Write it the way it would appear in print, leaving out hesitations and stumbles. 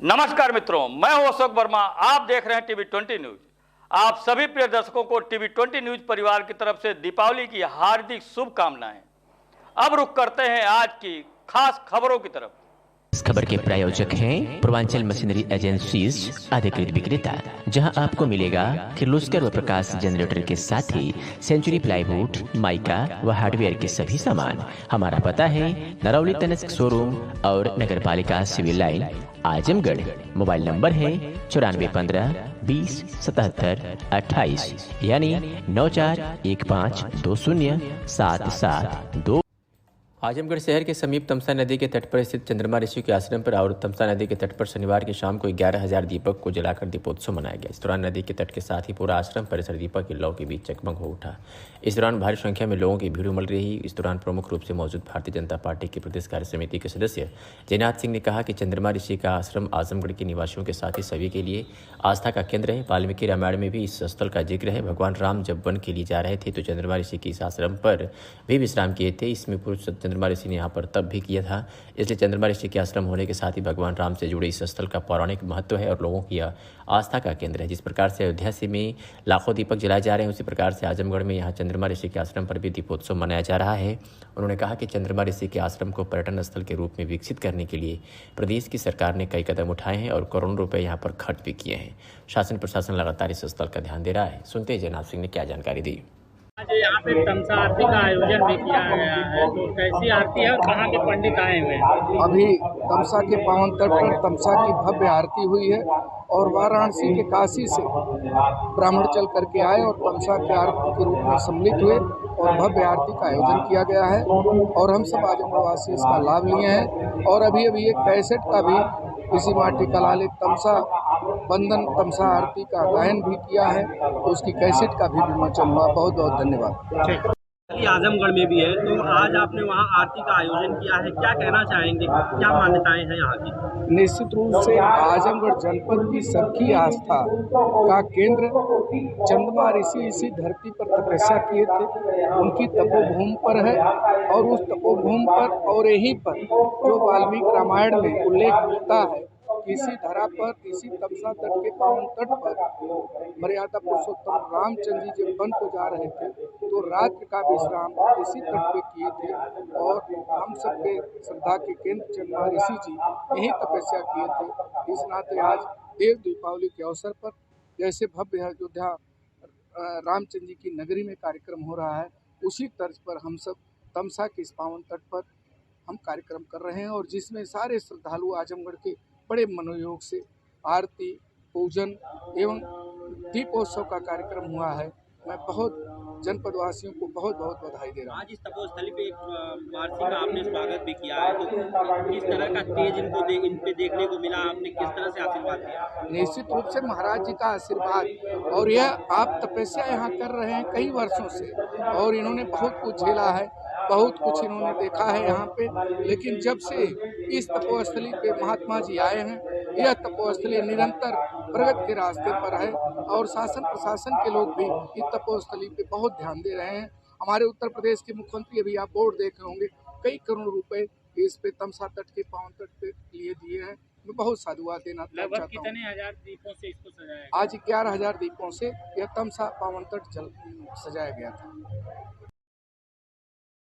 नमस्कार मित्रों, मैं हूं अशोक वर्मा। आप देख रहे हैं टीवी 20 न्यूज। आप सभी प्रिय दर्शकों को टीवी 20 न्यूज परिवार की तरफ से दीपावली की हार्दिक शुभकामनाएं। अब रुख करते हैं आज की खास खबरों की तरफ। इस खबर के प्रायोजक हैं पूर्वांचल मशीनरी एजेंसीज अधिकृत विक्रेता, जहां आपको मिलेगा किर्लोस्कर व प्रकाश जनरेटर के साथ ही सेंचुरी प्लाईवुड, माइका व हार्डवेयर के सभी सामान। हमारा पता है नरौली तनिष्क शोरूम और नगर पालिका civil line, Azamgarh. Mobile number है 9415 20 77 28 यानी 9415207772। आजमगढ़ शहर के समीप तमसा नदी के तट पर स्थित चंद्रमा ऋषि के आश्रम पर और तमसा नदी के तट पर शनिवार की शाम को 11,000 दीपक को जलाकर दीपोत्सव मनाया गया। इस दौरान नदी के तट के साथ ही पूरा आश्रम परिसर दीपक की लौ के बीच जगमग हो उठा। इस दौरान भारी संख्या में लोगों की भीड़ उमड़ रही। इस दौरान प्रमुख रूप से मौजूद भारतीय जनता पार्टी की प्रदेश कार्य समिति के सदस्य जयनाथ सिंह ने कहा कि चंद्रमा ऋषि का आश्रम आजमगढ़ के निवासियों के साथ ही सभी के लिए आस्था का केंद्र है। वाल्मीकि रामायण में भी इस स्थल का जिक्र है। भगवान राम जब वन के लिए जा रहे थे तो चंद्रमा ऋषि के इस आश्रम पर भी विश्राम किए थे। इसमें पुरुष चंद्रमा ऋषि ने यहाँ पर तब भी किया था। इसलिए चंद्रमा ऋषि के आश्रम होने के साथ ही भगवान राम से जुड़े इस स्थल का पौराणिक महत्व है और लोगों की आस्था का केंद्र है। जिस प्रकार से अयोध्या से में लाखों दीपक जलाए जा रहे हैं, उसी प्रकार से आजमगढ़ में यहाँ चंद्रमा ऋषि के आश्रम पर भी दीपोत्सव मनाया जा रहा है। उन्होंने कहा कि चंद्रमा ऋषि के आश्रम को पर्यटन स्थल के रूप में विकसित करने के लिए प्रदेश की सरकार ने कई कदम उठाए हैं और करोड़ों रुपए यहाँ पर खर्च भी किए हैं। शासन प्रशासन लगातार इस स्थल का ध्यान दे रहा है। सुनते हैं जयनाथ सिंह ने क्या जानकारी दी। आज यहाँ पे तमसा आरती का आयोजन भी किया गया है, तो कैसी आरती है और कहाँ के पंडित आए हुए हैं? अभी तमसा के पावन तट पर तमसा की भव्य आरती हुई है और वाराणसी के काशी से ब्राह्मण चल करके आए और तमसा की आरती के रूप में सम्मिलित हुए और भव्य आरती का आयोजन किया गया है और हम सब आजमगढ़वासी इसका लाभ लिए हैं। और अभी एक कैसेट का भी इसी माटी कलाले तमसा बंदन तमसा आरती का गायन भी किया है, तो उसकी कैसेट का भी विमोचन हुआ। बहुत बहुत धन्यवाद। आजमगढ़ में भी है, तो आज आपने वहाँ आरती का आयोजन किया है, क्या कहना चाहेंगे, क्या मान्यताएं हैं यहाँ की? निश्चित रूप से आजमगढ़ जनपद की सबकी आस्था का केंद्र चंद्रमा ऋषि इसी धरती पर तपस्या किए थे, उनकी तपोभूमि पर है और उस तपोभूमि पर और यहीं पर जो वाल्मीकि रामायण में उल्लेख मिलता है, इसी धरा पर इसी तमसा तट के पावन तट पर मर्यादा पुरुषोत्तम रामचंद्र जी जब वन को जा रहे थे तो रात्रि का विश्राम इसी तट पे किए थे और हम सबके श्रद्धा के केंद्र चंद्रमा ऋषि जी यही तपस्या किए थे। इस नाते आज देव दीपावली के अवसर पर जैसे भव्य अयोध्या रामचंद्र जी की नगरी में कार्यक्रम हो रहा है, उसी तर्ज पर हम सब तमसा के इस पावन तट पर हम कार्यक्रम कर रहे हैं और जिसमें सारे श्रद्धालु आजमगढ़ के बड़े मनोयोग से आरती पूजन एवं दीपोत्सव का कार्यक्रम हुआ है। मैं बहुत जनपद वासियों को बहुत बहुत बधाई दे रहा हूँ। आज इस तपोस्थली पे एक वार्षिक का आपने स्वागत भी किया है, तो किस तरह का तेज इन पे देखने को मिला, आपने किस तरह से आशीर्वाद दिया? निश्चित रूप से महाराज जी का आशीर्वाद और यह आप तपस्या यहाँ कर रहे हैं कई वर्षों से और इन्होंने बहुत कुछ झेला है, बहुत कुछ इन्होंने देखा है यहाँ पे, लेकिन जब से इस तपोस्थली पे महात्मा जी आए हैं, यह तपोस्थली निरंतर प्रगति के रास्ते पर है और शासन प्रशासन के लोग भी इस तपोस्थली पे बहुत ध्यान दे रहे हैं। हमारे उत्तर प्रदेश के मुख्यमंत्री अभी आप बोर्ड देख रहे होंगे, कई करोड़ रुपए इस पे तमसा तट के पावन तट पे लिए दिए हैं। मैं बहुत साधुवाद देना चाहता हूँ। कितने हजार दीपों से इसको सजाया? आज 11,000 दीपों से यह तमसा पावन तट सजाया गया था।